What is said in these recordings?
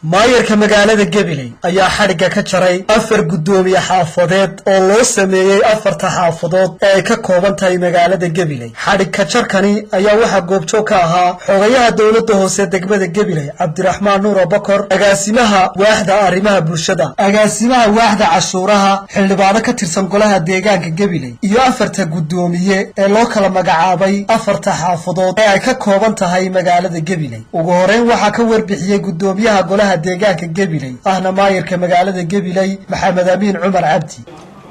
maayarka magaalada Gabiley ayaa xariga ka jaray afar gudoomiye xaafadeed oo loo sameeyay afarta xaafadood ee ka kooban tahay magaalada Gabiley. xarig ka jarkani ayaa waxa goobjoog ka ahaa xogayaha dawladda hoose degmada Gabiley Cabdiraxmaan Nuur Bakar, agaasimaha waaxda arrimaha bulshada, agaasimaha waaxda cashuuraha, xildhibaano ka tirsan golaha deegaanka Gabiley iyo afarta gudoomiye ee loo kala magacaabay afarta xaafadood ee ay ka kooban tahay magaalada Gabiley. ugu horeyn waxa ka warbixiyay gudoomiyaha golaha deegaanka Gabiley ahna maayarka magaalada Gabiley Maxamed Amiin Cumar Cabdi.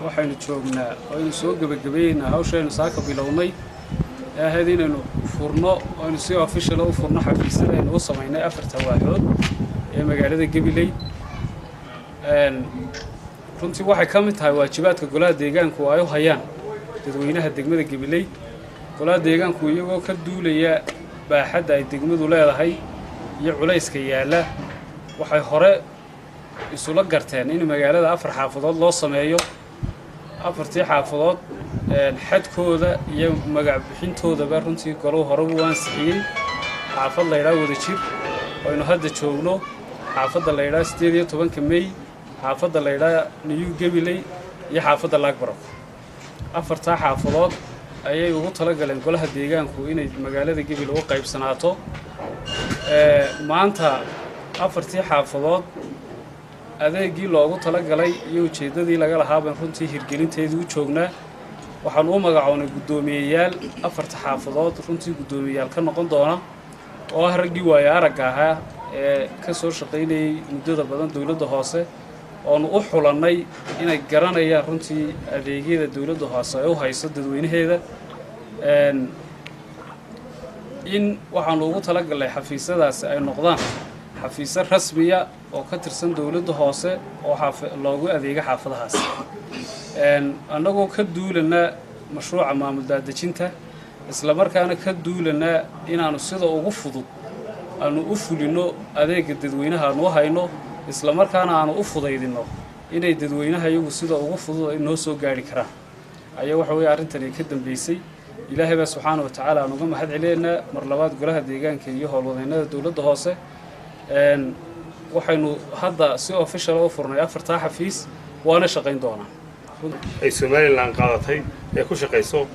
waxaynu joognaa oo soo gabagabeynaa hawsheena saaka bilownay ahayd inaynu furno oo si official u furno xafiisyada aynu u sameynay afarta waaxood ee magaalada Gabiley. runtii waxay ka mid tahay waajibaadka golaha deegaanku ay u hayaan dadweynaha degmada Gabiley. golaha deegaanku iyagoo ka duulaya baaxadda ay degmadu leedahay iyo culayska yaala waxay hore isula garteen in magaalada afar xaafadood loo sameeyo. afartii xaafadood xadkooda iyo magac bixintoodaba runtii goluhu hore u ansixiyay. xaafad la yiraahdo Wadajir oo aynu hadda joogno, xaafadda la yiraahdo 18 May, xaafadda la yiraahdo New Gabiley iyo xaafadda Laagbarako. afarta xaafadood ayay ugu talagaleen golaha deegaanku inay magaalada Gabiley u qaybsanaato. maanta afartii xaafadood adeegii loogu talagalay iyo ujeedadii laga lahaa baan runtii hirgelinteedii u joognaa. waxaan u magacoonay gudoomiyeyaal afarta xaafadood runtii gudoomiyeyaal ka noqon doona oo ah raggii waaya aragga ahaa ee ka soo shaqaynayay muddada badan dawladda hoose oonu u xulanay inay garanayaan runtii adeegyada dawladda hoose ay u hayso dadweynaheeda. in waxaan ugu talagalay xafiisyadaasi ay noqdaan xafiisyo rasmiya oo ka tirsan dawladda hoose oo loogu adeega xaafadahaas. annagoo ka duulana mashruuca maamul daadejinta isla markaana ka duulana inaanu sida ugu fudud aanu u fulino adeega dadweynaha aanu hayno, isla markaana aanu u fudaydino inay dadweynaha iyagu sida ugu fudud ay noo soo gaari karaan. ayaa waxa weeye arrintani ka dambeysay. ilaahay subxaanahu wa ta'aala aanu uga mahad celeynaa mar labaad golaha deegaanka iyo howlwadeennada dawladda hoose. waxaynu hadda si official u furnay afarta xafiis waana shaqayn doonaa. ay Soomaaliland qaadatay ee ku shaqeyso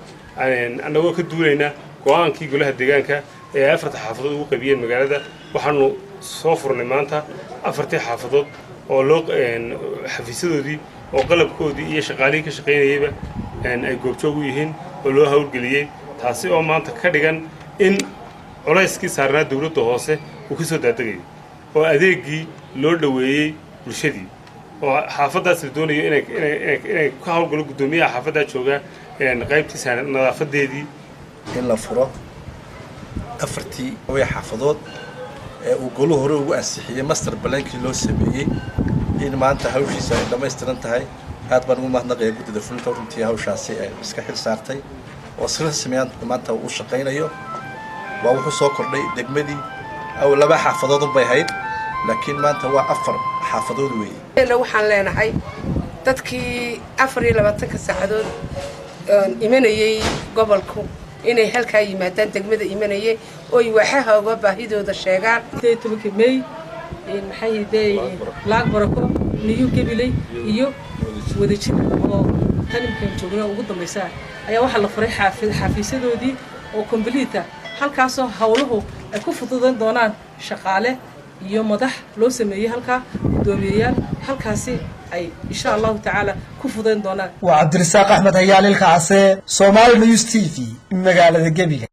annagoo ka duulayna go'aankii golaha deegaanka ee afarta xaafadood ugu qaybiyeen magaalada. waxaanu soo furnay maanta afartii xaafadood oo loo xafiisyadoodii oo qalabkoodii iyo shaqaalihii ka shaqaynayayba ay goobjoog u yihiin oo loo hawlgeliyay. taasi oo maanta ka dhigan in culayskii saarnaa dawladda hoose uu ka soo daadegay oo adeegii loo dhaweeyay bulshadii oo xaafadaas la doonayo inay ka hawlgalo gudoomiyaha xaafadda jooga qaybtiisa nadaafadeedii in la furo afartii way xaafadood ee uu goluhu hore ugu ansixiyay master plan-kii loo sameeyay in maanta hawshiisa ay dhammaystiran tahay. aad baan ugu mahadnaqayaa guddida fulinta runtii hawshaasi ay iska xil saartay oo si rasmi ah maanta uu shaqaynayo. waa wuxuu soo kordhay degmadii aw laba xaafadood bay ahayd laakiin maanta waa afar xaafadood weeye. waxaan leenahay dadkii 24 saacadood imanayay gobolku inay halkaa yimaadaan degmada imanayay oo ay waxaha uga baahidooda sheegaan. 18 May maxay yiday Laagbarako, New Gabiley iyo Wadajir oo tanimkan joogna ugu dambaysa ayaa waxa la furay xafiisyadoodii oo complete halkaasoo hawluhu ay ku fududan doonaan shaqaale iyo madax loo sameeyay halka gudoomiyeyaal halkaasi ay insha Allah ta'ala ku fududan doonaan. waa Cabdirasaaq Axmed Hayaalilka Case, Somali News TV magaalada Gabiley.